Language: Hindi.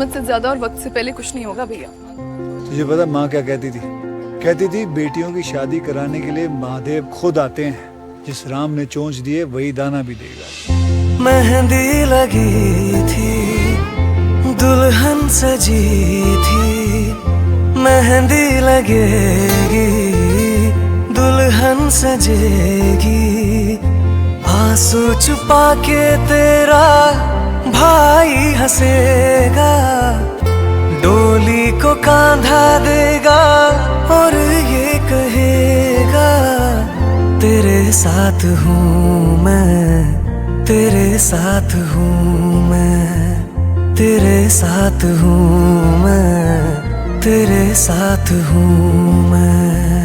किस्मत से ज्यादा और वक्त से पहले कुछ नहीं होगा भैया। तुझे पता माँ क्या कहती थी? कहती थी बेटियों की शादी कराने के लिए महादेव खुद आते हैं, जिस राम ने चोंच दिए वही दाना भी देगा। मेहंदी लगी थी, दुल्हन सजी थी, मेहंदी लगेगी, दुल्हन सजेगी। आंसू छुपा के तेरा भाई हंसेगा, डोली को कांधा देगा और ये कहेगा तेरे साथ हूँ मैं, तेरे साथ हूँ मैं, तेरे साथ हूँ मैं, तेरे साथ हूँ मैं।